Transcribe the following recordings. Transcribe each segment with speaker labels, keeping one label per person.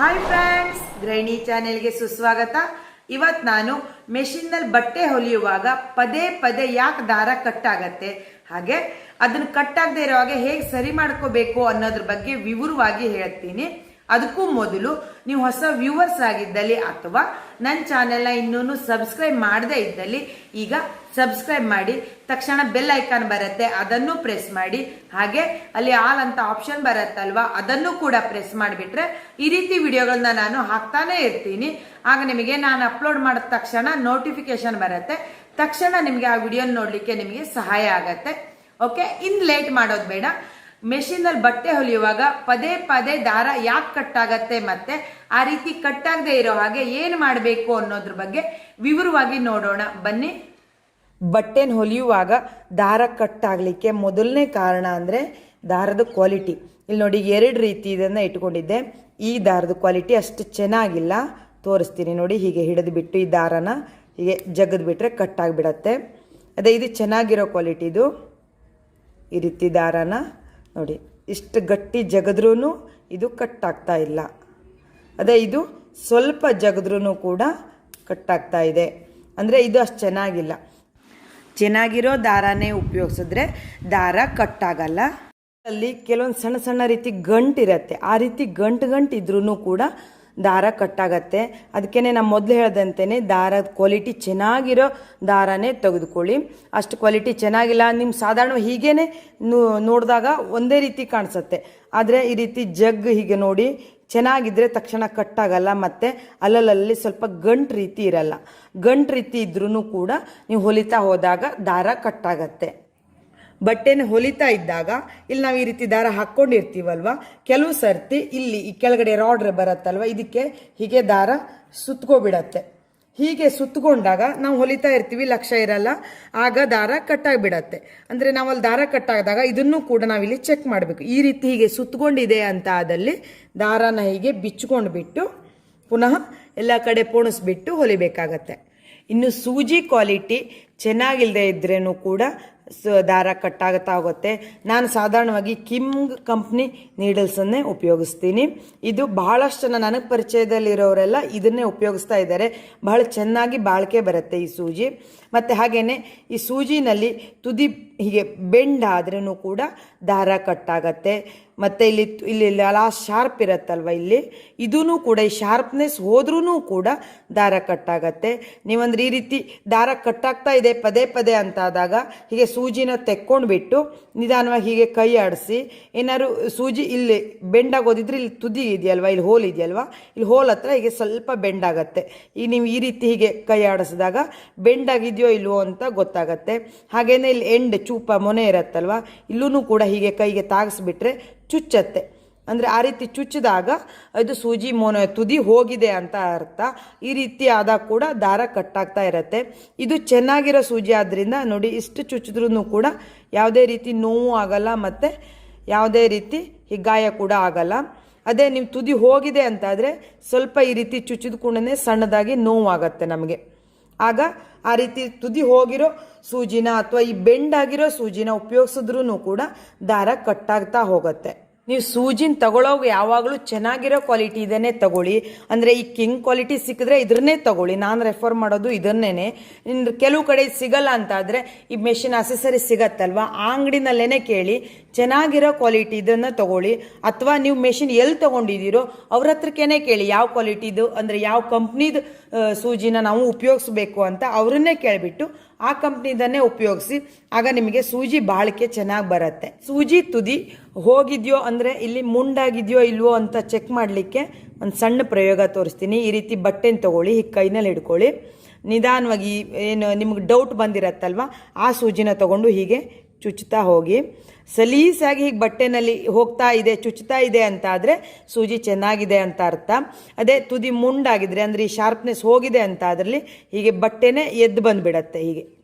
Speaker 1: Hi friends, ಗೃಹಿಣಿ ಚಾನೆಲ್ಗೆ ಸುಸ್ವಾಗತ. ಇವತ್ತು ನಾನು ಮೆಷಿನ್ನಲ್ಲಿ ಬಟ್ಟೆ ಹೊಲಿಯುವಾಗ ಪದೇ ಪದೇ ಯಾಕೆ ದಾರ ಕಟ್ಟಾಗತ್ತೆ, ಹಾಗೆ ಅದನ್ನು ಕಟ್ಟಾಗದೆ ಇರುವಾಗ ಹೇಗೆ ಸರಿ ಮಾಡ್ಕೋಬೇಕು ಅನ್ನೋದ್ರ ಬಗ್ಗೆ ವಿವರವಾಗಿ ಹೇಳ್ತೀನಿ. ಅದಕ್ಕೂ ಮೊದಲು ನೀವು ಹೊಸ ವ್ಯೂವರ್ಸ್ ಆಗಿದ್ದಲ್ಲಿ ಅಥವಾ ನನ್ನ ಚಾನೆಲ್ನ ಇನ್ನೂ ಸಬ್ಸ್ಕ್ರೈಬ್ ಮಾಡದೇ ಇದ್ದಲ್ಲಿ ಈಗ ಸಬ್ಸ್ಕ್ರೈಬ್ ಮಾಡಿ, ತಕ್ಷಣ ಬೆಲ್ ಐಕಾನ್ ಬರುತ್ತೆ, ಅದನ್ನು ಪ್ರೆಸ್ ಮಾಡಿ. ಹಾಗೆ ಅಲ್ಲಿ ಆಲ್ ಅಂತ ಆಪ್ಷನ್ ಬರುತ್ತಲ್ವಾ, ಅದನ್ನು ಕೂಡ ಪ್ರೆಸ್ ಮಾಡಿಬಿಟ್ರೆ ಈ ರೀತಿ ವಿಡಿಯೋಗಳನ್ನ ನಾನು ಹಾಕ್ತಾನೆ ಇರ್ತೀನಿ. ಆಗ ನಿಮಗೆ ನಾನು ಅಪ್ಲೋಡ್ ಮಾಡಿದ ತಕ್ಷಣ ನೋಟಿಫಿಕೇಶನ್ ಬರುತ್ತೆ, ತಕ್ಷಣ ನಿಮಗೆ ಆ ವಿಡಿಯೋ ನೋಡಲಿಕ್ಕೆ ನಿಮಗೆ ಸಹಾಯ ಆಗತ್ತೆ. ಓಕೆ, ಇನ್ನು ಲೇಟ್ ಮಾಡೋದು ಬೇಡ. ಮೆಷಿನಲ್ಲಿ ಬಟ್ಟೆ ಹೊಲಿಯುವಾಗ ಪದೇ ಪದೇ ದಾರ ಯಾಕೆ ಕಟ್ಟಾಗತ್ತೆ ಮತ್ತೆ ಆ ರೀತಿ ಕಟ್ಟಾಗದೆ ಇರೋ ಹಾಗೆ ಏನು ಮಾಡಬೇಕು ಅನ್ನೋದ್ರ ಬಗ್ಗೆ ವಿವರವಾಗಿ ನೋಡೋಣ ಬನ್ನಿ. ಬಟ್ಟೆನ ಹೊಲಿಯುವಾಗ ದಾರ ಕಟ್ಟಾಗಲಿಕ್ಕೆ ಮೊದಲನೇ ಕಾರಣ ಅಂದರೆ ದಾರದ ಕ್ವಾಲಿಟಿ. ಇಲ್ಲಿ ನೋಡಿ, ಎರಡು ರೀತಿ ಇದನ್ನು ಇಟ್ಕೊಂಡಿದ್ದೆ. ಈ ದಾರದ ಕ್ವಾಲಿಟಿ ಅಷ್ಟು ಚೆನ್ನಾಗಿಲ್ಲ, ತೋರಿಸ್ತೀನಿ ನೋಡಿ. ಹೀಗೆ ಹಿಡಿದು ಬಿಟ್ಟು ಈ ದಾರನ ಹೀಗೆ ಜಗದ್ ಬಿಟ್ರೆ ಕಟ್ಟಾಗಿಬಿಡತ್ತೆ. ಅದೇ ಇದು ಚೆನ್ನಾಗಿರೋ ಕ್ವಾಲಿಟಿದು. ಈ ರೀತಿ ದಾರನ ನೋಡಿ, ಇಷ್ಟು ಗಟ್ಟಿ ಜಗದ್ರೂ ಇದು ಕಟ್ಟಾಗ್ತಾ ಇಲ್ಲ. ಅದೇ ಇದು ಸ್ವಲ್ಪ ಜಗದ್ರೂ ಕೂಡ ಕಟ್ಟಾಗ್ತಾ ಇದೆ, ಅಂದರೆ ಇದು ಅಷ್ಟು ಚೆನ್ನಾಗಿಲ್ಲ. ಚೆನ್ನಾಗಿರೋ ದಾರನೇ ಉಪಯೋಗಿಸಿದ್ರೆ ದಾರ ಕಟ್ಟಾಗಲ್ಲ. ಅಲ್ಲಿ ಕೆಲವೊಂದು ಸಣ್ಣ ಸಣ್ಣ ರೀತಿ ಗಂಟಿರುತ್ತೆ, ಆ ರೀತಿ ಗಂಟು ಇದ್ರೂ ಕೂಡ ದಾರ ಕಟ್ಟಾಗತ್ತೆ. ಅದಕ್ಕೇ ನಾನು ಮೊದಲು ಹೇಳ್ದಂತೆಯೇ ದಾರದ ಕ್ವಾಲಿಟಿ ಚೆನ್ನಾಗಿರೋ ದಾರನೇ ತೆಗೆದುಕೊಳ್ಳಿ. ಅಷ್ಟು ಕ್ವಾಲಿಟಿ ಚೆನ್ನಾಗಿಲ್ಲ, ನಿಮ್ಮ ಸಾಧಾರಣ ಹೀಗೇ ನೋಡಿದಾಗ ಒಂದೇ ರೀತಿ ಕಾಣಿಸುತ್ತೆ. ಆದರೆ ಈ ರೀತಿ ಜಗ್ ಹೀಗೆ ನೋಡಿ ಚೆನ್ನಾಗಿದ್ದರೆ ತಕ್ಷಣ ಕಟ್ಟಾಗಲ್ಲ. ಮತ್ತು ಅಲ್ಲಲ್ಲಿ ಸ್ವಲ್ಪ ಗಂಟು ರೀತಿ ಇರಲ್ಲ. ಗಂಟು ರೀತಿ ಇದ್ರೂ ಕೂಡ ನೀವು ಹೊಲಿತಾ ಹೋದಾಗ ದಾರ ಕಟ್ಟಾಗತ್ತೆ. ಬಟ್ಟೆನ ಹೊಲಿತಾ ಇದ್ದಾಗ ಇಲ್ಲಿ ನಾವು ಈ ರೀತಿ ದಾರ ಹಾಕ್ಕೊಂಡಿರ್ತೀವಲ್ವ, ಕೆಲವು ಸರ್ತಿ ಇಲ್ಲಿ ಈ ಕೆಳಗಡೆ ರಾಡ್ ಬರುತ್ತಲ್ವ, ಇದಕ್ಕೆ ಹೀಗೆ ದಾರ ಸುತ್ಕೊಬಿಡತ್ತೆ. ಹೀಗೆ ಸುತ್ತಕೊಂಡಾಗ ನಾವು ಹೊಲಿತಾ ಇರ್ತೀವಿ, ಲಕ್ಷ್ಯ ಇರಲ್ಲ, ಆಗ ದಾರ ಕಟ್ಟಾಗಿಬಿಡತ್ತೆ. ಅಂದರೆ ನಾವಲ್ಲಿ ದಾರ ಕಟ್ಟಾದಾಗ ಇದನ್ನು ಕೂಡ ನಾವಿಲ್ಲಿ ಚೆಕ್ ಮಾಡಬೇಕು. ಈ ರೀತಿ ಹೀಗೆ ಸುತ್ತಕೊಂಡಿದೆ ಅಂತ ಆದಲ್ಲಿ ದಾರನ ಹೀಗೆ ಬಿಚ್ಕೊಂಡು ಬಿಟ್ಟು ಪುನಃ ಎಲ್ಲ ಕಡೆ ಪೋಣಿಸ್ಬಿಟ್ಟು ಹೊಲಿಬೇಕಾಗತ್ತೆ. ಇನ್ನು ಸೂಜಿ ಕ್ವಾಲಿಟಿ ಚೆನ್ನಾಗಿಲ್ಲದೆ ಇದ್ರೇನು ಕೂಡ ದಾರ ಕಟ್ಟಾಗುತ್ತಾ ಹೋಗುತ್ತೆ. ನಾನು ಸಾಧಾರಣವಾಗಿ ಕಿಂಗ್ ಕಂಪ್ನಿ ನೀಡಲ್ಸನ್ನೇ ಉಪಯೋಗಿಸ್ತೀನಿ. ಇದು ಬಹಳಷ್ಟು ಜನ ನನಗೆ ಪರಿಚಯದಲ್ಲಿರೋರೆಲ್ಲ ಇದನ್ನೇ ಉಪಯೋಗಿಸ್ತಾ ಇದ್ದಾರೆ. ಬಹಳ ಚೆನ್ನಾಗಿ ಬಾಳಿಕೆ ಬರುತ್ತೆ ಈ ಸೂಜಿ. ಮತ್ತು ಹಾಗೆಯೇ ಈ ಸೂಜಿನಲ್ಲಿ ತುದಿ ಹೀಗೆ ಬೆಂಡ್ ಆದ್ರೂ ಕೂಡ ದಾರ ಕಟ್ಟಾಗತ್ತೆ. ಮತ್ತು ಇಲ್ಲಿ ಲಾಸ್ಟ್ ಶಾರ್ಪ್ ಇರುತ್ತಲ್ವ, ಇಲ್ಲಿ ಇದೂ ಕೂಡ ಈ ಶಾರ್ಪ್ನೆಸ್ ಹೋದ್ರೂ ಕೂಡ ದಾರ ಕಟ್ಟಾಗತ್ತೆ. ನೀವಂದ್ರೆ ಈ ರೀತಿ ದಾರ ಕಟ್ಟಾಗ್ತಾ ಇದೆ ಪದೇ ಪದೇ ಅಂತಾದಾಗ ಹೀಗೆ ಸೂಜಿನ ತೆಕ್ಕೊಂಡ್ಬಿಟ್ಟು ನಿಧಾನವಾಗಿ ಹೀಗೆ ಕೈ ಆಡಿಸಿ, ಏನಾದ್ರು ಸೂಜಿ ಇಲ್ಲಿ ಬೆಂಡಾಗೋದಿದ್ರೆ ಇಲ್ಲಿ ತುದಿ ಇದೆಯಲ್ವ, ಇಲ್ಲಿ ಹೋಲ್ ಇದೆಯಲ್ವ, ಇಲ್ಲಿ ಹೋಲ್ ಹತ್ರ ಹೀಗೆ ಸ್ವಲ್ಪ ಬೆಂಡಾಗತ್ತೆ. ಈಗ ನೀವು ಈ ರೀತಿ ಹೀಗೆ ಕೈ ಆಡಿಸಿದಾಗ ಬೆಂಡಾಗಿದೆಯೋ ಇಲ್ವೋ ಅಂತ ಗೊತ್ತಾಗತ್ತೆ. ಹಾಗೇನೆ ಇಲ್ಲಿ ಎಂಡ್ ಚೂಪ ಮೊನೆ ಇರತ್ತಲ್ವ, ಇಲ್ಲೂ ಕೂಡ ಹೀಗೆ ಕೈಗೆ ತಾಗಿಸ್ಬಿಟ್ರೆ ಚುಚ್ಚತ್ತೆ. ಅಂದರೆ ಆ ರೀತಿ ಚುಚ್ಚಿದಾಗ ಇದು ಸೂಜಿ ತುದಿ ಹೋಗಿದೆ ಅಂತ ಅರ್ಥ. ಈ ರೀತಿ ಆದಾಗ ಕೂಡ ದಾರ ಕಟ್ಟಾಗ್ತಾ ಇರತ್ತೆ. ಇದು ಚೆನ್ನಾಗಿರೋ ಸೂಜಿ ಆದ್ದರಿಂದ ನೋಡಿ, ಇಷ್ಟು ಚುಚ್ಚಿದ್ರೂ ಕೂಡ ಯಾವುದೇ ರೀತಿ ನೋವು ಆಗಲ್ಲ ಮತ್ತು ಯಾವುದೇ ರೀತಿ ಗಾಯ ಕೂಡ ಆಗಲ್ಲ. ಅದೇ ನೀವು ತುದಿ ಹೋಗಿದೆ ಅಂತಾದರೆ ಸ್ವಲ್ಪ ಈ ರೀತಿ ಚುಚ್ಚಿದ ಕೂಡಲೇ ಸಣ್ಣದಾಗಿ ನೋವಾಗತ್ತೆ ನಮಗೆ. ಆಗ ಆ ರೀತಿ ತುದಿ ಹೋಗಿರೋ ಸೂಜಿನ ಅಥವಾ ಈ ಬೆಂಡಾಗಿರೋ ಸೂಜಿನ ಉಪಯೋಗಿಸಿದ್ರೂ ಕೂಡ ದಾರ ಕಟ್ಟಾಗ್ತಾ ಹೋಗುತ್ತೆ. ನೀವು ಸೂಜಿನ ತಗೊಳ್ಳೋವಾಗ ಯಾವಾಗಲೂ ಚೆನ್ನಾಗಿರೋ ಕ್ವಾಲಿಟಿ ಇದನ್ನೇ ತಗೊಳ್ಳಿ. ಅಂದರೆ ಈ ಕಿಂಗ್ ಕ್ವಾಲಿಟಿ ಸಿಕ್ಕಿದ್ರೆ ಇದನ್ನೇ ತಗೊಳ್ಳಿ. ನಾನು ರೆಫರ್ ಮಾಡೋದು ಇದನ್ನೇ. ಕೆಲವು ಕಡೆ ಸಿಗಲ್ಲ ಅಂತಾದರೆ ಈ ಮೆಷಿನ್ ಅಸೆಸರಿ ಸಿಗತ್ತಲ್ವ, ಆ ಅಂಗಡಿನಲ್ಲೇ ಕೇಳಿ ಚೆನ್ನಾಗಿರೋ ಕ್ವಾಲಿಟಿ ಇದನ್ನು ತಗೊಳ್ಳಿ. ಅಥವಾ ನೀವು ಮೆಷಿನ್ ಎಲ್ಲಿ ತೊಗೊಂಡಿದ್ದೀರೋ ಅವ್ರ ಹತ್ರಕ್ಕೇ ಕೇಳಿ ಯಾವ ಕ್ವಾಲಿಟಿದು, ಅಂದರೆ ಯಾವ ಕಂಪ್ನಿದು ಸೂಜಿನ ನಾವು ಉಪಯೋಗಿಸ್ಬೇಕು ಅಂತ ಅವರನ್ನೇ ಕೇಳಿಬಿಟ್ಟು ಆ ಕಂಪ್ನಿದನ್ನೇ ಉಪಯೋಗಿಸಿ. ಆಗ ನಿಮಗೆ ಸೂಜಿ ಬಾಳಿಕೆ ಚೆನ್ನಾಗಿ ಬರುತ್ತೆ. ಸೂಜಿ ತುದಿ ಹೋಗಿದೆಯೋ ಅಂದರೆ ಇಲ್ಲಿ ಮುಂಡಾಗಿದೆಯೋ ಇಲ್ವೋ ಅಂತ ಚೆಕ್ ಮಾಡಲಿಕ್ಕೆ ಒಂದು ಸಣ್ಣ ಪ್ರಯೋಗ ತೋರಿಸ್ತೀನಿ. ಈ ರೀತಿ ಬಟ್ಟೆನ ತೊಗೊಳ್ಳಿ, ಹೀಗೆ ಕೈನಲ್ಲಿ ಹಿಡ್ಕೊಳ್ಳಿ. ನಿಧಾನವಾಗಿ ಏನು ನಿಮ್ಗೆ ಡೌಟ್ ಬಂದಿರತ್ತಲ್ವ, ಆ ಸೂಜಿನ ತೊಗೊಂಡು ಹೀಗೆ ಚುಚ್ತಾ ಹೋಗಿ. ಸಲೀಸಾಗಿ ಹೀಗೆ ಬಟ್ಟೆನಲ್ಲಿ ಹೋಗ್ತಾ ಇದೆ, ಚುಚ್ತಾ ಇದೆ ಅಂತ ಆದರೆ ಸೂಜಿ ಚೆನ್ನಾಗಿದೆ ಅಂತ ಅರ್ಥ. ಅದೇ ತುದಿ ಮುಂಡಾಗಿದ್ರೆ ಅಂದರೆ ಈ ಶಾರ್ಪ್ನೆಸ್ ಹೋಗಿದೆ ಅಂತ ಅದರಲ್ಲಿ ಹೀಗೆ ಬಟ್ಟೆನೇ ಎದ್ದು ಬಂದುಬಿಡತ್ತೆ,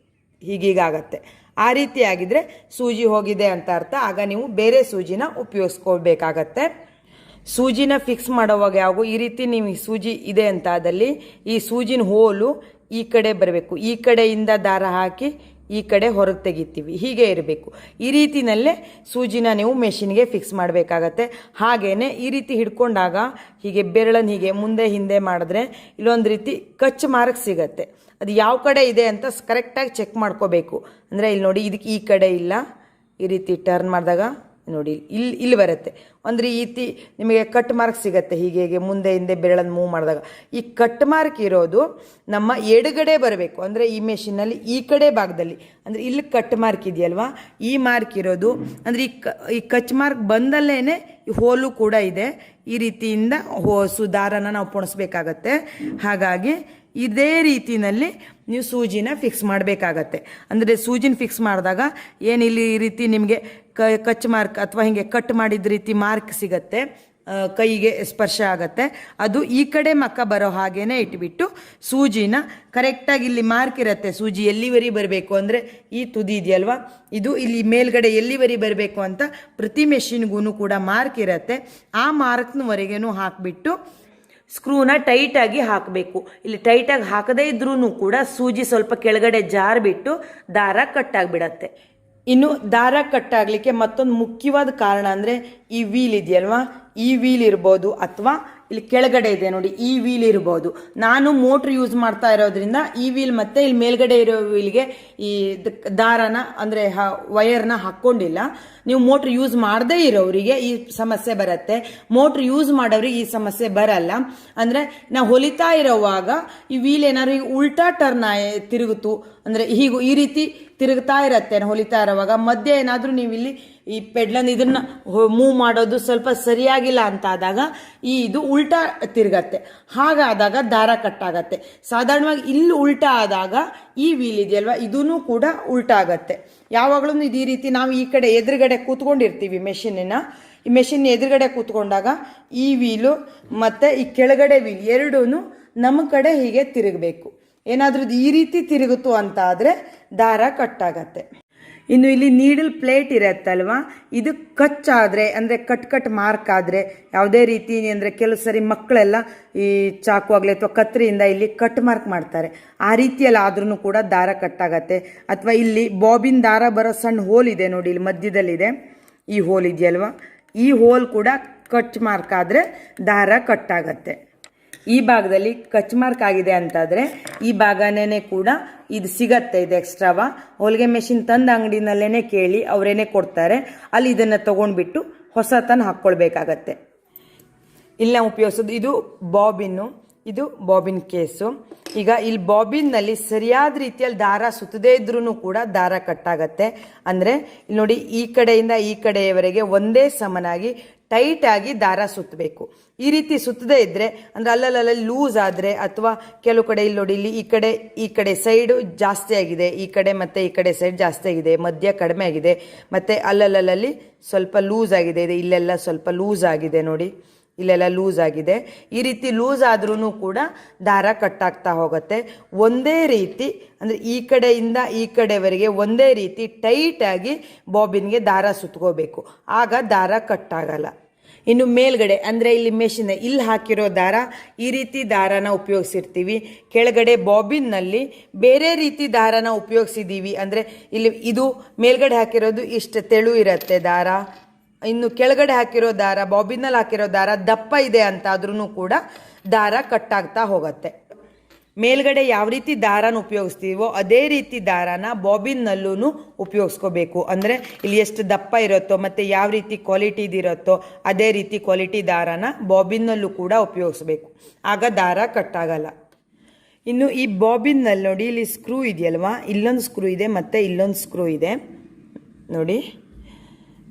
Speaker 1: ಹೀಗೀಗಾಗತ್ತೆ. ಆ ರೀತಿ ಆಗಿದ್ರೆ ಸೂಜಿ ಹೋಗಿದೆ ಅಂತ ಅರ್ಥ. ಆಗ ನೀವು ಬೇರೆ ಸೂಜಿನ ಉಪಯೋಗಿಸ್ಕೊಳ್ಬೇಕಾಗತ್ತೆ. ಸೂಜಿನ ಫಿಕ್ಸ್ ಮಾಡೋವಾಗ ಯಾವಾಗೂ ಈ ರೀತಿ ನೀವು ಈ ಸೂಜಿ ಇದೆ ಅಂತ ಆದಲ್ಲಿ ಈ ಸೂಜಿನ ಹೋಲು ಈ ಕಡೆ ಬರಬೇಕು. ಈ ಕಡೆಯಿಂದ ದಾರ ಹಾಕಿ ಈ ಕಡೆ ಹೊರಗೆ ತೆಗಿತೀವಿ, ಹೀಗೆ ಇರಬೇಕು. ಈ ರೀತಿಯಲ್ಲೇ ಸೂಜಿನ ನೀವು ಮೆಷಿನ್ಗೆ ಫಿಕ್ಸ್ ಮಾಡಬೇಕಾಗತ್ತೆ. ಹಾಗೆಯೇ ಈ ರೀತಿ ಹಿಡ್ಕೊಂಡಾಗ ಹೀಗೆ ಬೆರಳನ್ನು ಹೀಗೆ ಮುಂದೆ ಹಿಂದೆ ಮಾಡಿದ್ರೆ ಇಲ್ಲೊಂದು ರೀತಿ ಕಚ್ ಮಾರ್ಕ್ ಸಿಗತ್ತೆ. ಅದು ಯಾವ ಕಡೆ ಇದೆ ಅಂತ ಕರೆಕ್ಟಾಗಿ ಚೆಕ್ ಮಾಡ್ಕೋಬೇಕು. ಅಂದರೆ ಇಲ್ಲಿ ನೋಡಿ, ಇದಕ್ಕೆ ಈ ಕಡೆ ಇಲ್ಲ, ಈ ರೀತಿ ಟರ್ನ್ ಮಾಡಿದಾಗ ನೋಡಿ ಇಲ್ಲಿ ಬರುತ್ತೆ. ಒಂದು ರೀತಿ ನಿಮಗೆ ಕಟ್ ಮಾರ್ಕ್ ಸಿಗುತ್ತೆ. ಹೀಗೆ ಮುಂದೆ ಹಿಂದೆ ಬೆರಳನ್ನು ಮೂವ್ ಮಾಡಿದಾಗ ಈ ಕಟ್ ಮಾರ್ಕ್ ಇರೋದು ನಮ್ಮ ಎಡಗಡೆ ಬರಬೇಕು. ಅಂದರೆ ಈ ಮೆಷಿನಲ್ಲಿ ಈ ಕಡೆ ಭಾಗದಲ್ಲಿ, ಅಂದರೆ ಇಲ್ಲಿ ಕಟ್ ಮಾರ್ಕ್ ಇದೆಯಲ್ವಾ, ಈ ಮಾರ್ಕ್ ಇರೋದು. ಅಂದರೆ ಈ ಕಚ್ ಮಾರ್ಕ್ ಬಂದಲ್ಲೇ ಈ ಹೋಲು ಕೂಡ ಇದೆ. ಈ ರೀತಿಯಿಂದ ದಾರನ ನಾವು ಪೊಣಿಸ್ಬೇಕಾಗತ್ತೆ. ಹಾಗಾಗಿ ಇದೇ ರೀತಿಯಲ್ಲಿ ನೀವು ಸೂಜಿನ ಫಿಕ್ಸ್ ಮಾಡಬೇಕಾಗತ್ತೆ. ಅಂದರೆ ಸೂಜಿನ ಫಿಕ್ಸ್ ಮಾಡಿದಾಗ ಏನಿಲ್ಲಿ ಈ ರೀತಿ ನಿಮಗೆ ಕಚ್ ಮಾರ್ಕ್ ಅಥವಾ ಹಿಂಗೆ ಕಟ್ ಮಾಡಿದ ರೀತಿ ಮಾರ್ಕ್ ಸಿಗತ್ತೆ, ಕೈಗೆ ಸ್ಪರ್ಶ ಆಗತ್ತೆ. ಅದು ಈ ಕಡೆ ಮಕ್ಕ ಬರೋ ಹಾಗೇನೆ ಇಟ್ಬಿಟ್ಟು ಸೂಜಿನ ಕರೆಕ್ಟಾಗಿ ಇಲ್ಲಿ ಮಾರ್ಕ್ ಇರುತ್ತೆ. ಸೂಜಿ ಎಲ್ಲಿವರೆಗೆ ಬರಬೇಕು ಅಂದರೆ ಈ ತುದಿ ಇದೆಯಲ್ವಾ, ಇದು ಇಲ್ಲಿ ಮೇಲ್ಗಡೆ ಎಲ್ಲಿವರೆಗೆ ಬರಬೇಕು ಅಂತ ಪ್ರತಿ ಮೆಷಿನ್ಗೂ ಕೂಡ ಮಾರ್ಕ್ ಇರುತ್ತೆ. ಆ ಮಾರ್ಕ್ನವರೆಗೇನು ಹಾಕಿಬಿಟ್ಟು ಸ್ಕ್ರೂನ ಟೈಟಾಗಿ ಹಾಕಬೇಕು. ಇಲ್ಲಿ ಟೈಟಾಗಿ ಹಾಕದೇ ಇದ್ರೂ ಕೂಡ ಸೂಜಿ ಸ್ವಲ್ಪ ಕೆಳಗಡೆ ಜಾರ್ಬಿಟ್ಟು ದಾರ ಕಟ್ಟಾಗಿಬಿಡತ್ತೆ. ಇನ್ನು ದಾರ ಕಟ್ಟಾಗಲಿಕ್ಕೆ ಮತ್ತೊಂದು ಮುಖ್ಯವಾದ ಕಾರಣ ಅಂದರೆ ಈ ವೀಲ್ ಇದೆಯಲ್ವಾ, ಈ ವೀಲ್ ಇರ್ಬೋದು ಅಥವಾ ಇಲ್ಲಿ ಕೆಳಗಡೆ ಇದೆ ನೋಡಿ, ಈ ವೀಲ್ ಇರ್ಬೋದು. ನಾನು ಮೋಟ್ರ್ ಯೂಸ್ ಮಾಡ್ತಾ ಇರೋದ್ರಿಂದ ಈ ವೀಲ್ ಮತ್ತು ಇಲ್ಲಿ ಮೇಲ್ಗಡೆ ಇರೋ ವೀಲ್ಗೆ ಈ ದಾರನ ಅಂದರೆ ವಯರ್ನ ಹಾಕ್ಕೊಂಡಿಲ್ಲ. ನೀವು ಮೋಟ್ರ್ ಯೂಸ್ ಮಾಡದೇ ಇರೋರಿಗೆ ಈ ಸಮಸ್ಯೆ ಬರುತ್ತೆ, ಮೋಟ್ರ್ ಯೂಸ್ ಮಾಡೋರಿಗೆ ಈ ಸಮಸ್ಯೆ ಬರಲ್ಲ. ಅಂದರೆ ನಾವು ಹೊಲಿತಾ ಇರೋವಾಗ ಈ ವೀಲ್ ಏನಾದ್ರು ಈಗ ಉಲ್ಟಾ ಟರ್ನ್ ತಿರುಗುತ್ತು ಅಂದರೆ ಈ ರೀತಿ ತಿರುಗ್ತಾ ಇರತ್ತೆ ಹೊಲಿತಾ ಇರೋವಾಗ, ಮಧ್ಯೆ ಏನಾದರೂ ನೀವು ಇಲ್ಲಿ ಈ ಪೆಡ್ಲನ್ ಇದನ್ನ ಮೂವ್ ಮಾಡೋದು ಸ್ವಲ್ಪ ಸರಿಯಾಗಿಲ್ಲ ಅಂತ ಆದಾಗ ಇದು ಉಲ್ಟಾ ತಿರುಗತ್ತೆ. ಹಾಗಾದಾಗ ದಾರ ಕಟ್ಟಾಗತ್ತೆ. ಸಾಧಾರಣವಾಗಿ ಇಲ್ಲಿ ಉಲ್ಟಾ ಆದಾಗ ಈ ವೀಲ್ ಇದೆಯಲ್ವಾ, ಇದೂ ಕೂಡ ಉಲ್ಟಾ ಆಗತ್ತೆ. ಯಾವಾಗಲೂ ಈ ರೀತಿ ನಾವು ಈ ಕಡೆ ಎದುರುಗಡೆ ಕೂತ್ಕೊಂಡಿರ್ತೀವಿ ಈ ಮೆಷಿನ್ ಎದುರುಗಡೆ ಕೂತ್ಕೊಂಡಾಗ ಈ ವೀಲು ಮತ್ತು ಈ ಕೆಳಗಡೆ ವೀಲ್ ಎರಡೂ ನಮ್ಮ ಕಡೆ ಹೀಗೆ ತಿರುಗಬೇಕು. ಏನಾದರೂ ಈ ರೀತಿ ತಿರುಗುತ್ತು ಅಂತ ಆದರೆ ದಾರ ಕಟ್ಟಾಗತ್ತೆ. ಇನ್ನು ಇಲ್ಲಿ ನೀಡಲ್ ಪ್ಲೇಟ್ ಇರತ್ತಲ್ವ, ಇದು ಕಚ್ಚಾದರೆ ಅಂದರೆ ಕಟ್ ಮಾರ್ಕ್ ಆದರೆ ಯಾವುದೇ ರೀತಿ ಅಂದರೆ ಕೆಲವು ಸರಿ ಮಕ್ಕಳೆಲ್ಲ ಈ ಚಾಕು ಆಗಲಿ ಅಥವಾ ಕತ್ತರಿಯಿಂದ ಇಲ್ಲಿ ಕಟ್ ಮಾರ್ಕ್ ಮಾಡ್ತಾರೆ. ಆ ರೀತಿಯಲ್ಲಿ ಆದ್ರೂ ಕೂಡ ದಾರ ಕಟ್ಟಾಗತ್ತೆ. ಅಥವಾ ಇಲ್ಲಿ ಬಾಬಿನ್ ದಾರ ಬರೋ ಸಣ್ಣ ಹೋಲ್ ಇದೆ ನೋಡಿ, ಇಲ್ಲಿ ಮಧ್ಯದಲ್ಲಿದೆ ಈ ಹೋಲ್ ಇದೆಯಲ್ವ, ಈ ಹೋಲ್ ಕೂಡ ಕಟ್ ಮಾರ್ಕ್ ಆದರೆ ದಾರ ಕಟ್ಟಾಗತ್ತೆ. ಈ ಭಾಗದಲ್ಲಿ ಕಚ್ ಮಾರ್ಕ್ ಆಗಿದೆ ಅಂತಾದರೆ ಈ ಭಾಗನೇ ಕೂಡ ಇದು ಸಿಗತ್ತೆ, ಇದು ಎಕ್ಸ್ಟ್ರಾವಾ. ಹೊಲಿಗೆ ಮೆಷಿನ್ ತಂದ ಅಂಗಡಿನಲ್ಲೇ ಕೇಳಿ ಅವರೇನೆ ಕೊಡ್ತಾರೆ. ಅಲ್ಲಿ ಇದನ್ನು ತೊಗೊಂಡ್ಬಿಟ್ಟು ಹೊಸತನ ಹಾಕ್ಕೊಳ್ಬೇಕಾಗತ್ತೆ. ಇಲ್ಲಿ ನಾವು ಉಪಯೋಗಿಸೋದು ಇದು ಬಾಬಿನ್ನು, ಇದು ಬಾಬಿನ್ ಕೇಸು. ಈಗ ಇಲ್ಲಿ ಬಾಬಿನ್ನಲ್ಲಿ ಸರಿಯಾದ ರೀತಿಯಲ್ಲಿ ದಾರ ಸುತ್ತದೇ ಇದ್ರೂ ಕೂಡ ದಾರ ಕಟ್ಟಾಗತ್ತೆ. ಅಂದರೆ ಇಲ್ಲಿ ನೋಡಿ, ಈ ಕಡೆಯಿಂದ ಈ ಕಡೆಯವರೆಗೆ ಒಂದೇ ಸಮನಾಗಿ ಟೈಟಾಗಿ ದಾರ ಸುತ್ತಬೇಕು. ಈ ರೀತಿ ಸುತ್ತದೇ ಇದ್ದರೆ ಅಂದರೆ ಅಲ್ಲಲ್ಲಿ ಲೂಸ್ ಆದರೆ ಅಥವಾ ಕೆಲವು ಕಡೆ ಇಲ್ಲಿ ನೋಡಿ, ಇಲ್ಲಿ ಈ ಕಡೆ ಸೈಡು ಜಾಸ್ತಿ ಆಗಿದೆ, ಈ ಕಡೆ ಮತ್ತು ಈ ಕಡೆ ಸೈಡ್ ಜಾಸ್ತಿ ಆಗಿದೆ, ಮಧ್ಯ ಕಡಿಮೆ ಆಗಿದೆ, ಮತ್ತು ಅಲ್ಲಲ್ಲಿ ಸ್ವಲ್ಪ ಲೂಸ್ ಆಗಿದೆ, ಇಲ್ಲೆಲ್ಲ ಸ್ವಲ್ಪ ಲೂಸ್ ಆಗಿದೆ ನೋಡಿ, ಇಲ್ಲೆಲ್ಲ ಲೂಸ್ ಆಗಿದೆ. ಈ ರೀತಿ ಲೂಸ್ ಆದ್ರೂ ಕೂಡ ದಾರ ಕಟ್ಟಾಗ್ತಾ ಹೋಗುತ್ತೆ. ಒಂದೇ ರೀತಿ ಅಂದರೆ ಈ ಕಡೆಯಿಂದ ಈ ಕಡೆವರೆಗೆ ಒಂದೇ ರೀತಿ ಟೈಟಾಗಿ ಬಾಬಿನ್ಗೆ ದಾರ ಸುತ್ಕೋಬೇಕು, ಆಗ ದಾರ ಕಟ್ಟಾಗಲ್ಲ. ಇನ್ನು ಮೇಲ್ಗಡೆ ಅಂದರೆ ಇಲ್ಲಿ ಮೆಷಿನ್ ಇಲ್ಲಿ ಹಾಕಿರೋ ದಾರ ಈ ರೀತಿ ದಾರನ ಉಪಯೋಗಿಸಿರ್ತೀವಿ. ಕೆಳಗಡೆ ಬಾಬಿನ್ನಲ್ಲಿ ಬೇರೆ ರೀತಿ ದಾರನ ಉಪಯೋಗಿಸಿದ್ದೀವಿ. ಅಂದರೆ ಇಲ್ಲಿ ಇದು ಮೇಲ್ಗಡೆ ಹಾಕಿರೋದು ಇಷ್ಟು ತೆಳು ಇರುತ್ತೆ ದಾರ, ಇನ್ನು ಕೆಳಗಡೆ ಹಾಕಿರೋ ದಾರ ಬಾಬಿನಲ್ಲಿ ಹಾಕಿರೋ ದಾರ ದಪ್ಪ ಇದೆ ಅಂತ ಆದ್ರೂ ಕೂಡ ದಾರ ಕಟ್ಟಾಗ್ತಾ ಹೋಗುತ್ತೆ. ಮೇಲ್ಗಡೆ ಯಾವ ರೀತಿ ದಾರನ ಉಪಯೋಗಿಸ್ತೀವೋ ಅದೇ ರೀತಿ ದಾರನ ಬಾಬಿನ್ನಲ್ಲೂ ಉಪಯೋಗಿಸ್ಕೋಬೇಕು. ಅಂದರೆ ಇಲ್ಲಿ ಎಷ್ಟು ದಪ್ಪ ಇರುತ್ತೋ ಮತ್ತು ಯಾವ ರೀತಿ ಕ್ವಾಲಿಟಿದಿರುತ್ತೋ ಅದೇ ರೀತಿ ಕ್ವಾಲಿಟಿ ದಾರನ ಬಾಬಿನ್ನಲ್ಲೂ ಕೂಡ ಉಪಯೋಗಿಸ್ಬೇಕು, ಆಗ ದಾರ ಕಟ್ಟಾಗಲ್ಲ. ಇನ್ನು ಈ ಬಾಬಿನ್ನಲ್ಲಿ ನೋಡಿ, ಇಲ್ಲಿ ಸ್ಕ್ರೂ ಇದೆಯಲ್ವಾ, ಇಲ್ಲೊಂದು ಸ್ಕ್ರೂ ಇದೆ ಮತ್ತು ಇಲ್ಲೊಂದು ಸ್ಕ್ರೂ ಇದೆ ನೋಡಿ.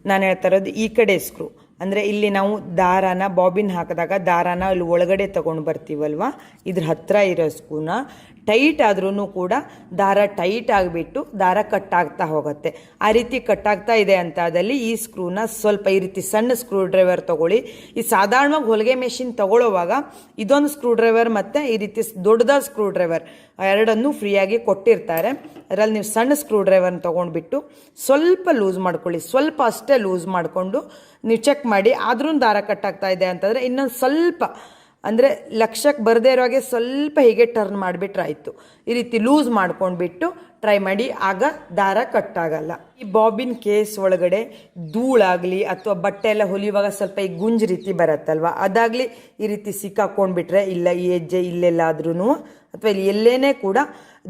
Speaker 1: ನಾನು ಹೇಳ್ತಾ ಇರೋದು ಈ ಕಡೆ ಸ್ಕ್ರೂ, ಅಂದರೆ ಇಲ್ಲಿ ನಾವು ದಾರಾನ ಬಾಬಿನ್ ಹಾಕಿದಾಗ ದಾರಾನ ಇಲ್ಲಿ ಒಳಗಡೆ ತೊಗೊಂಡು ಬರ್ತೀವಲ್ವ, ಇದ್ರ ಹತ್ತಿರ ಇರೋ ಸ್ಕ್ರೂನ ಟೈಟ್ ಆದ್ರೂ ಕೂಡ ದಾರ ಟೈಟ್ ಆಗಿಬಿಟ್ಟು ದಾರ ಕಟ್ಟಾಗ್ತಾ ಹೋಗುತ್ತೆ. ಆ ರೀತಿ ಕಟ್ಟಾಗ್ತಾ ಇದೆ ಅಂತಾದಲ್ಲಿ ಈ ಸ್ಕ್ರೂನ ಸ್ವಲ್ಪ ಈ ರೀತಿ ಸಣ್ಣ ಸ್ಕ್ರೂ ಡ್ರೈವರ್ ತೊಗೊಳ್ಳಿ. ಈ ಸಾಧಾರಣವಾಗಿ ಹೊಲಿಗೆ ಮೆಷಿನ್ ತೊಗೊಳ್ಳೋವಾಗ ಇದೊಂದು ಸ್ಕ್ರೂ ಡ್ರೈವರ್ ಮತ್ತು ಈ ರೀತಿ ದೊಡ್ಡದಾದ ಸ್ಕ್ರೂ ಡ್ರೈವರ್ ಎರಡನ್ನೂ ಫ್ರೀಯಾಗಿ ಕೊಟ್ಟಿರ್ತಾರೆ. ಅದರಲ್ಲಿ ನೀವು ಸಣ್ಣ ಸ್ಕ್ರೂ ಡ್ರೈವರ್ನ ತೊಗೊಂಡ್ಬಿಟ್ಟು ಸ್ವಲ್ಪ ಲೂಸ್ ಮಾಡ್ಕೊಳ್ಳಿ, ಸ್ವಲ್ಪ ಅಷ್ಟೇ ಲೂಸ್ ಮಾಡಿಕೊಂಡು ನೀವು ಚೆಕ್ ಮಾಡಿ. ಆದ್ರೂ ದಾರ ಕಟ್ಟಾಗ್ತಾ ಇದೆ ಅಂತಂದರೆ ಇನ್ನೊಂದು ಸ್ವಲ್ಪ ಅಂದರೆ ಲಕ್ಷಕ್ಕೆ ಬರದೇ ಇರೋ ಹಾಗೆ ಸ್ವಲ್ಪ ಹೀಗೆ ಟರ್ನ್ ಮಾಡಿಬಿಟ್ರೆ ಆಯಿತು. ಈ ರೀತಿ ಲೂಸ್ ಮಾಡ್ಕೊಂಡ್ಬಿಟ್ಟು ಟ್ರೈ ಮಾಡಿ, ಆಗ ದಾರ ಕಟ್ಟಾಗಲ್ಲ. ಈ ಬಾಬಿನ್ ಕೇಸ್ ಒಳಗಡೆ ಧೂಳಾಗಲಿ ಅಥವಾ ಬಟ್ಟೆ ಎಲ್ಲ ಹೊಲಿಯುವಾಗ ಸ್ವಲ್ಪ ಈ ಗುಂಜ್ ರೀತಿ ಬರುತ್ತಲ್ವ, ಅದಾಗಲಿ ಈ ರೀತಿ ಸಿಕ್ಕಾಕೊಂಡ್ಬಿಟ್ರೆ, ಇಲ್ಲ ಈ ಹೆಜ್ಜೆ ಇಲ್ಲೆಲ್ಲಾದ್ರೂ ಅಥವಾ ಇಲ್ಲಿ ಎಲ್ಲೇನೇ ಕೂಡ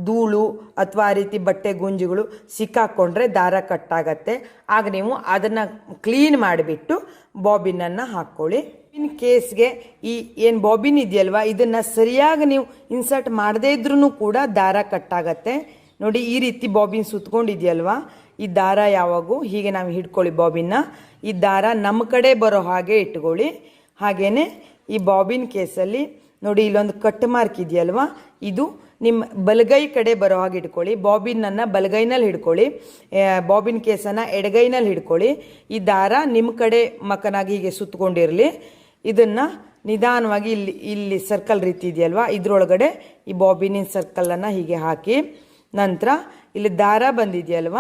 Speaker 1: ಧೂಳು ಅಥವಾ ಆ ರೀತಿ ಬಟ್ಟೆ ಗುಂಜುಗಳು ಸಿಕ್ಕಾಕೊಂಡ್ರೆ ದಾರ ಕಟ್ಟಾಗತ್ತೆ. ಆಗ ನೀವು ಅದನ್ನು ಕ್ಲೀನ್ ಮಾಡಿಬಿಟ್ಟು ಬಾಬಿನನ್ನು ಹಾಕ್ಕೊಳ್ಳಿ. ಬಾಬಿನ್ ಕೇಸ್ಗೆ ಈ ಏನು ಬಾಬಿನ್ ಇದೆಯಲ್ವ, ಇದನ್ನು ಸರಿಯಾಗಿ ನೀವು ಇನ್ಸರ್ಟ್ ಮಾಡದೇ ಇದ್ರೂ ಕೂಡ ದಾರ ಕಟ್ಟಾಗತ್ತೆ. ನೋಡಿ, ಈ ರೀತಿ ಬಾಬಿನ್ ಸುತ್ಕೊಂಡಿದೆಯಲ್ವ, ಈ ದಾರ ಯಾವಾಗೂ ಹೀಗೆ ನಾವು ಹಿಡ್ಕೊಳ್ಳಿ ಬಾಬಿನ್ನ. ಈ ದಾರ ನಮ್ಮ ಕಡೆ ಬರೋ ಹಾಗೆ ಇಟ್ಕೊಳ್ಳಿ. ಹಾಗೆಯೇ ಈ ಬಾಬಿನ್ ಕೇಸಲ್ಲಿ ನೋಡಿ, ಇಲ್ಲೊಂದು ಕಟ್ ಮಾರ್ಕ್ ಇದೆಯಲ್ವ, ಇದು ನಿಮ್ಮ ಬಲಗೈ ಕಡೆ ಬರೋ ಹಾಗೆ ಇಟ್ಕೊಳ್ಳಿ. ಬಾಬಿನನ್ನು ಬಲಗೈನಲ್ಲಿ ಹಿಡ್ಕೊಳ್ಳಿ, ಬಾಬಿನ್ ಕೇಸನ್ನು ಎಡಗೈನಲ್ಲಿ ಹಿಡ್ಕೊಳ್ಳಿ. ಈ ದಾರ ನಿಮ್ಮ ಕಡೆ ಮಕನಾಗಿ ಹೀಗೆ ಸುತ್ತಕೊಂಡಿರಲಿ. ಇದನ್ನು ನಿಧಾನವಾಗಿ ಇಲ್ಲಿ ಸರ್ಕಲ್ ರೀತಿ ಇದೆಯಲ್ವ, ಇದ್ರೊಳಗಡೆ ಈ ಬಾಬಿನಿನ ಸರ್ಕಲನ್ನು ಹೀಗೆ ಹಾಕಿ, ನಂತರ ಇಲ್ಲಿ ದಾರ ಬಂದಿದೆಯಲ್ವ,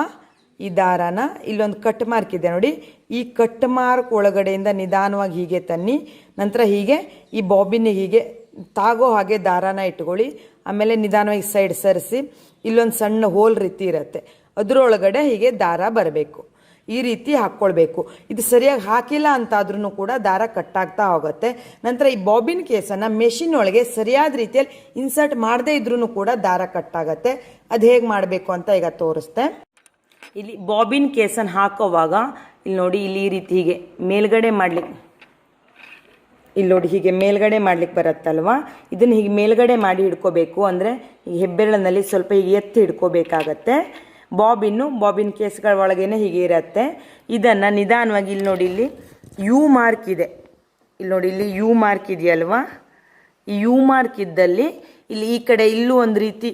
Speaker 1: ಈ ದಾರಾನ ಇಲ್ಲೊಂದು ಕಟ್ ಮಾರ್ಕ್ ಇದೆ ನೋಡಿ, ಈ ಕಟ್ ಮಾರ್ಕ್ ಒಳಗಡೆಯಿಂದ ನಿಧಾನವಾಗಿ ಹೀಗೆ ತನ್ನಿ. ನಂತರ ಹೀಗೆ ಈ ಬಾಬಿನಿಗೆ ಹೀಗೆ ತಾಗೋ ಹಾಗೆ ದಾರಾನ ಇಟ್ಕೊಳ್ಳಿ. ಆಮೇಲೆ ನಿಧಾನವಾಗಿ ಸೈಡ್ ಸರಿಸಿ, ಇಲ್ಲೊಂದು ಸಣ್ಣ ಹೋಲ್ ರೀತಿ ಇರುತ್ತೆ, ಅದರೊಳಗಡೆ ಹೀಗೆ ದಾರ ಬರಬೇಕು. ಈ ರೀತಿ ಹಾಕ್ಕೊಳ್ಬೇಕು. ಇದು ಸರಿಯಾಗಿ ಹಾಕಿಲ್ಲ ಅಂತಾದ್ರೂ ಕೂಡ ದಾರ ಕಟ್ಟಾಗ್ತಾ ಹೋಗುತ್ತೆ. ನಂತರ ಈ ಬಾಬಿನ್ ಕೇಸನ್ನು ಮೆಷಿನ್ ಒಳಗೆ ಸರಿಯಾದ ರೀತಿಯಲ್ಲಿ ಇನ್ಸರ್ಟ್ ಮಾಡದೇ ಇದ್ರೂ ಕೂಡ ದಾರ ಕಟ್ಟಾಗತ್ತೆ. ಅದು ಹೇಗೆ ಮಾಡಬೇಕು ಅಂತ ಈಗ ತೋರಿಸ್ತೆ. ಇಲ್ಲಿ ಬಾಬಿನ್ ಕೇಸನ್ನು ಹಾಕೋವಾಗ ಇಲ್ಲಿ ನೋಡಿ, ಇಲ್ಲಿ ಈ ರೀತಿ ಹೀಗೆ ಮೇಲ್ಗಡೆ ಮಾಡ್ಲಿಕ್ಕೆ, ಇಲ್ಲಿ ನೋಡಿ ಹೀಗೆ ಮೇಲ್ಗಡೆ ಮಾಡ್ಲಿಕ್ಕೆ ಬರುತ್ತಲ್ವ, ಇದನ್ನು ಹೀಗೆ ಮೇಲ್ಗಡೆ ಮಾಡಿ ಹಿಡ್ಕೋಬೇಕು. ಅಂದರೆ ಈ ಹೆಬ್ಬೆರಳಿನಲ್ಲಿ ಸ್ವಲ್ಪ ಹೀಗೆ ಎತ್ತಿ ಹಿಡ್ಕೋಬೇಕಾಗತ್ತೆ. ಬಾಬಿನ್ ಕೇಸ್ಗಳ ಒಳಗೇನೆ ಹೀಗೆ ಇರುತ್ತೆ. ಇದನ್ನು ನಿಧಾನವಾಗಿ ಇಲ್ಲಿ ನೋಡಿ, ಇಲ್ಲಿ ಯು ಮಾರ್ಕ್ ಇದೆ, ಇಲ್ಲಿ ನೋಡಿ ಇಲ್ಲಿ ಯು ಮಾರ್ಕ್ ಇದೆಯಲ್ವಾ, ಈ ಯು ಮಾರ್ಕ್ ಇದ್ದಲ್ಲಿ ಇಲ್ಲಿ ಈ ಕಡೆ ಇಲ್ಲೂ ಒಂದು ರೀತಿ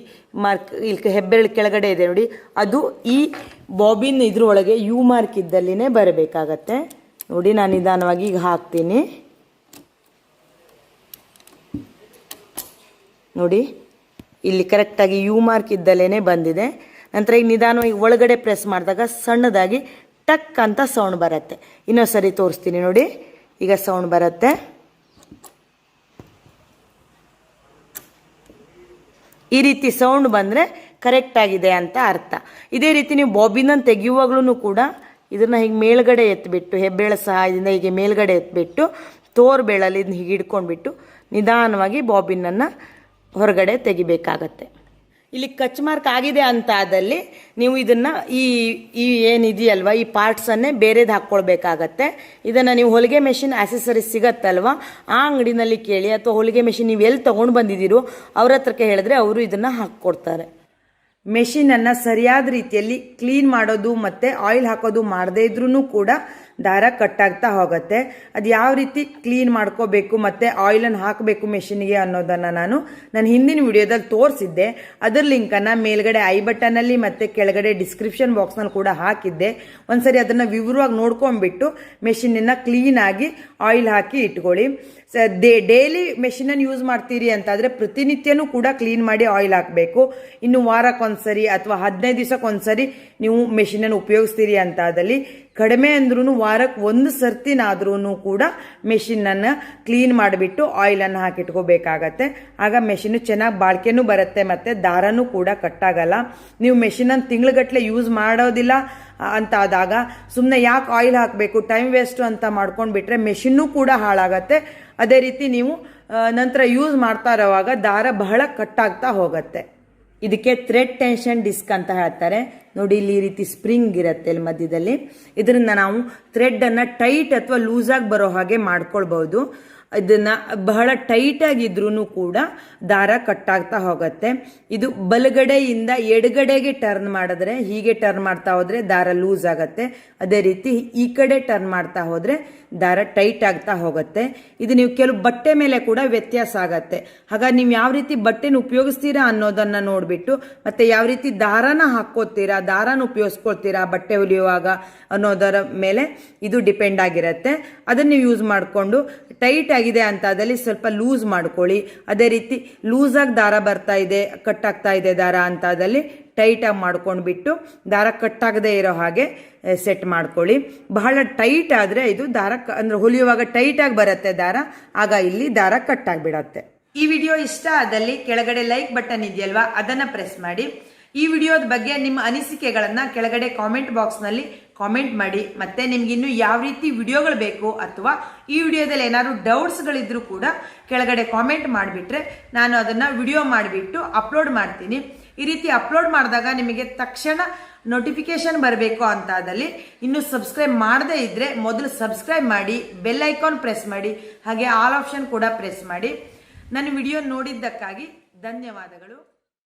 Speaker 1: ಮಾರ್ಕ್, ಇಲ್ಲಿ ಹೆಬ್ಬೆರಳು ಕೆಳಗಡೆ ಇದೆ ನೋಡಿ, ಅದು ಈ ಬಾಬಿನ್ ಇದ್ರೊಳಗೆ ಯು ಮಾರ್ಕ್ ಇದ್ದಲ್ಲಿನೇ ಬರಬೇಕಾಗತ್ತೆ. ನೋಡಿ, ನಾನು ನಿಧಾನವಾಗಿ ಈಗ ಹಾಕ್ತೀನಿ. ನೋಡಿ, ಇಲ್ಲಿ ಕರೆಕ್ಟಾಗಿ ಯು ಮಾರ್ಕ್ ಇದ್ದಲ್ಲೇ ಬಂದಿದೆ. ನಂತರ ಈಗ ನಿಧಾನವಾಗಿ ಒಳಗಡೆ ಪ್ರೆಸ್ ಮಾಡಿದಾಗ ಸಣ್ಣದಾಗಿ ಟಕ್ ಅಂತ ಸೌಂಡ್ ಬರುತ್ತೆ. ಇನ್ನೊಂದು ಸರಿ ತೋರಿಸ್ತೀನಿ ನೋಡಿ, ಈಗ ಸೌಂಡ್ ಬರುತ್ತೆ. ಈ ರೀತಿ ಸೌಂಡ್ ಬಂದರೆ ಕರೆಕ್ಟಾಗಿದೆ ಅಂತ ಅರ್ಥ. ಇದೇ ರೀತಿ ನೀವು ಬಾಬಿನನ್ನು ತೆಗೆಯುವಾಗ್ಲೂ ಕೂಡ ಇದನ್ನು ಹೀಗೆ ಮೇಲ್ಗಡೆ ಎತ್ತಿಬಿಟ್ಟು, ಹೆಬ್ಬೆರಳ ಸಹಾಯದಿಂದ ಹೀಗೆ ಮೇಲ್ಗಡೆ ಎತ್ತಿಬಿಟ್ಟು ತೋರ್ಬೆಳಲ್ಲಿ ಇದನ್ನ ಹೀಗೆ ಹಿಡ್ಕೊಂಡ್ಬಿಟ್ಟು ನಿಧಾನವಾಗಿ ಬಾಬಿನನ್ನು ಹೊರಗಡೆ ತೆಗಿಬೇಕಾಗತ್ತೆ. ಇಲ್ಲಿ ಕಚ್ ಮಾರ್ಕ್ ಆಗಿದೆ ಅಂತ ಆದಲ್ಲಿ ನೀವು ಇದನ್ನು ಈ ಏನಿದೆಯಲ್ವ, ಈ ಪಾರ್ಟ್ಸನ್ನೇ ಬೇರೆದು ಹಾಕ್ಕೊಳ್ಬೇಕಾಗತ್ತೆ. ಇದನ್ನು ನೀವು ಹೊಲಿಗೆ ಮೆಷಿನ್ ಆಕ್ಸೆಸರೀಸ್ ಸಿಗತ್ತಲ್ವ, ಆ ಅಂಗಡಿನಲ್ಲಿ ಕೇಳಿ, ಅಥವಾ ಹೊಲಿಗೆ ಮೆಷಿನ್ ನೀವು ಎಲ್ಲಿ ತೊಗೊಂಡು ಬಂದಿದ್ದೀರೋ ಅವ್ರ ಹತ್ರಕ್ಕೆ ಹೇಳಿದ್ರೆ ಅವರು ಇದನ್ನು ಹಾಕ್ಕೊಡ್ತಾರೆ. ಮೆಷಿನನ್ನು ಸರಿಯಾದ ರೀತಿಯಲ್ಲಿ ಕ್ಲೀನ್ ಮಾಡೋದು ಮತ್ತು ಆಯಿಲ್ ಹಾಕೋದು ಮಾಡದೇ ಇದ್ರೂ ಕೂಡ ದಾರ ಕಟ್ಟಾಗ್ತಾ ಹೋಗುತ್ತೆ. ಅದು ಯಾವ ರೀತಿ ಕ್ಲೀನ್ ಮಾಡ್ಕೋಬೇಕು ಮತ್ತು ಆಯಿಲನ್ನು ಹಾಕಬೇಕು ಮೆಷಿನ್ಗೆ ಅನ್ನೋದನ್ನು ನಾನು ಹಿಂದಿನ ವಿಡಿಯೋದಲ್ಲಿ ತೋರಿಸಿದ್ದೆ. ಅದರ ಲಿಂಕನ್ನು ಮೇಲ್ಗಡೆ ಐ ಬಟನಲ್ಲಿ ಮತ್ತು ಕೆಳಗಡೆ ಡಿಸ್ಕ್ರಿಪ್ಷನ್ ಬಾಕ್ಸ್ನಲ್ಲಿ ಕೂಡ ಹಾಕಿದ್ದೆ. ಒಂದ್ಸರಿ ಅದನ್ನು ವಿವರವಾಗಿ ನೋಡ್ಕೊಂಡ್ಬಿಟ್ಟು ಮೆಷಿನನ್ನು ಕ್ಲೀನಾಗಿ ಆಯಿಲ್ ಹಾಕಿ ಇಟ್ಕೊಳ್ಳಿ. ಡೈಲಿ ಮೆಷಿನನ್ನು ಯೂಸ್ ಮಾಡ್ತೀರಿ ಅಂತಾದರೆ ಪ್ರತಿನಿತ್ಯನೂ ಕೂಡ ಕ್ಲೀನ್ ಮಾಡಿ ಆಯಿಲ್ ಹಾಕಬೇಕು. ಇನ್ನು ವಾರಕ್ಕೊಂದ್ಸರಿ ಅಥವಾ 15 ದಿವಸಕ್ಕೊಂದ್ಸರಿ ನೀವು ಮೆಷಿನನ್ನು ಉಪಯೋಗಿಸ್ತೀರಿ ಅಂತಾದಲ್ಲಿ ಕಡಿಮೆ ಅಂದ್ರೂ ವಾರಕ್ಕೆ 1 ಸರ್ತಿನಾದ್ರೂ ಕೂಡ ಮೆಷಿನನ್ನು ಕ್ಲೀನ್ ಮಾಡಿಬಿಟ್ಟು ಆಯಿಲನ್ನು ಹಾಕಿಟ್ಕೋಬೇಕಾಗತ್ತೆ. ಆಗ ಮೆಷಿನು ಚೆನ್ನಾಗಿ ಬಾಳಿಕೆನೂ ಬರುತ್ತೆ ಮತ್ತು ದಾರನೂ ಕೂಡ ಕಟ್ಟಾಗಲ್ಲ. ನೀವು ಮೆಷಿನನ್ನು ತಿಂಗ್ಳುಗಟ್ಟಲೆ ಯೂಸ್ ಮಾಡೋದಿಲ್ಲ ಅಂತ ಆದಾಗ ಸುಮ್ಮನೆ ಯಾಕೆ ಆಯಿಲ್ ಹಾಕಬೇಕು, ಟೈಮ್ ವೇಸ್ಟು ಅಂತ ಮಾಡ್ಕೊಂಡ್ಬಿಟ್ರೆ ಮೆಷಿನ್ನೂ ಕೂಡ ಹಾಳಾಗತ್ತೆ. ಅದೇ ರೀತಿ ನೀವು ನಂತರ ಯೂಸ್ ಮಾಡ್ತಾ ಇರೋವಾಗ ದಾರ ಬಹಳ ಕಟ್ಟಾಗ್ತಾ ಹೋಗುತ್ತೆ. ಇದಕ್ಕೆ ಥ್ರೆಡ್ ಟೆನ್ಷನ್ ಡಿಸ್ಕ್ ಅಂತ ಹೇಳ್ತಾರೆ ನೋಡಿ. ಇಲ್ಲಿ ಈ ರೀತಿ ಸ್ಪ್ರಿಂಗ್ ಇರುತ್ತೆ ಇಲ್ಲಿ ಮಧ್ಯದಲ್ಲಿ, ಇದರಿಂದ ನಾವು ಥ್ರೆಡ್ಡನ್ನು ಟೈಟ್ ಅಥವಾ ಲೂಸಾಗಿ ಬರೋ ಹಾಗೆ ಮಾಡ್ಕೊಳ್ಬಹುದು. ಇದನ್ನು ಬಹಳ ಟೈಟಾಗಿದ್ರೂ ಕೂಡ ದಾರ ಕಟ್ಟಾಗ್ತಾ ಹೋಗುತ್ತೆ. ಇದು ಬಲಗಡೆಯಿಂದ ಎಡಗಡೆಗೆ ಟರ್ನ್ ಮಾಡಿದ್ರೆ, ಹೀಗೆ ಟರ್ನ್ ಮಾಡ್ತಾ ಹೋದರೆ ದಾರ ಲೂಸ್ ಆಗುತ್ತೆ. ಅದೇ ರೀತಿ ಈ ಕಡೆ ಟರ್ನ್ ಮಾಡ್ತಾ ಹೋದರೆ ದಾರ ಟೈಟ್ ಆಗ್ತಾ ಹೋಗುತ್ತೆ. ಇದು ನೀವು ಕೆಲವು ಬಟ್ಟೆ ಮೇಲೆ ಕೂಡ ವ್ಯತ್ಯಾಸ ಆಗತ್ತೆ. ಹಾಗಾಗಿ ನೀವು ಯಾವ ರೀತಿ ಬಟ್ಟೆನ ಉಪಯೋಗಿಸ್ತೀರಾ ಅನ್ನೋದನ್ನು ನೋಡಿಬಿಟ್ಟು, ಮತ್ತು ಯಾವ ರೀತಿ ದಾರನ ಹಾಕ್ಕೋತೀರಾ, ದಾರನ ಉಪಯೋಗಿಸ್ಕೊಳ್ತೀರಾ ಬಟ್ಟೆ ಹೊಲಿಯುವಾಗ ಅನ್ನೋದರ ಮೇಲೆ ಇದು ಡಿಪೆಂಡ್ ಆಗಿರುತ್ತೆ. ಅದನ್ನು ನೀವು ಯೂಸ್ ಮಾಡಿಕೊಂಡು ಟೈಟ್ ಆಗಿದೆ ಅಂತಾದಲ್ಲಿ ಸ್ವಲ್ಪ ಲೂಸ್ ಮಾಡ್ಕೊಳ್ಳಿ. ಅದೇ ರೀತಿ ಲೂಸಾಗಿ ದಾರ ಬರ್ತಾ ಇದೆ, ಕಟ್ಟಾಗ್ತಾ ಇದೆ ದಾರ ಅಂತಾದಲ್ಲಿ ಟೈಟಾಗಿ ಮಾಡ್ಕೊಂಡ್ಬಿಟ್ಟು ದಾರ ಕಟ್ಟಾಗದೇ ಇರೋ ಹಾಗೆ ಸೆಟ್ ಮಾಡ್ಕೊಳ್ಳಿ. ಬಹಳ ಟೈಟ್ ಆದರೆ ಇದು ದಾರ ಅಂದರೆ ಹೊಲಿಯುವಾಗ ಟೈಟಾಗಿ ಬರುತ್ತೆ ದಾರ, ಆಗ ಇಲ್ಲಿ ದಾರ ಕಟ್ಟಾಗಿಬಿಡತ್ತೆ. ಈ ವಿಡಿಯೋ ಇಷ್ಟ ಆದಲ್ಲಿ ಕೆಳಗಡೆ ಲೈಕ್ ಬಟನ್ ಇದೆಯಲ್ವಾ, ಅದನ್ನು ಪ್ರೆಸ್ ಮಾಡಿ. ಈ ವಿಡಿಯೋದ ಬಗ್ಗೆ ನಿಮ್ಮ ಅನಿಸಿಕೆಗಳನ್ನು ಕೆಳಗಡೆ ಕಾಮೆಂಟ್ ಬಾಕ್ಸ್ನಲ್ಲಿ ಕಾಮೆಂಟ್ ಮಾಡಿ. ಮತ್ತೆ ನಿಮ್ಗೆ ಇನ್ನೂ ಯಾವ ರೀತಿ ವಿಡಿಯೋಗಳು ಬೇಕು ಅಥವಾ ಈ ವಿಡಿಯೋದಲ್ಲಿ ಏನಾದ್ರು ಡೌಟ್ಸ್ಗಳಿದ್ರೂ ಕೂಡ ಕೆಳಗಡೆ ಕಾಮೆಂಟ್ ಮಾಡಿಬಿಟ್ರೆ ನಾನು ಅದನ್ನು ವಿಡಿಯೋ ಮಾಡಿಬಿಟ್ಟು ಅಪ್ಲೋಡ್ ಮಾಡ್ತೀನಿ. ಈ ರೀತಿ ಅಪ್ಲೋಡ್ ಮಾಡಿದಾಗ ನಿಮಗೆ ತಕ್ಷಣ ನೋಟಿಫಿಕೇಶನ್ ಬರಬೇಕು ಅಂತಾದಲ್ಲಿ ಇನ್ನೂ ಸಬ್ಸ್ಕ್ರೈಬ್ ಮಾಡದೇ ಇದ್ದರೆ ಮೊದಲು ಸಬ್ಸ್ಕ್ರೈಬ್ ಮಾಡಿ, ಬೆಲ್ ಐಕಾನ್ ಪ್ರೆಸ್ ಮಾಡಿ, ಹಾಗೆ ಆಲ್ ಆಪ್ಷನ್ ಕೂಡ ಪ್ರೆಸ್ ಮಾಡಿ. ನನ್ನ ವಿಡಿಯೋ ನೋಡಿದ್ದಕ್ಕಾಗಿ ಧನ್ಯವಾದಗಳು.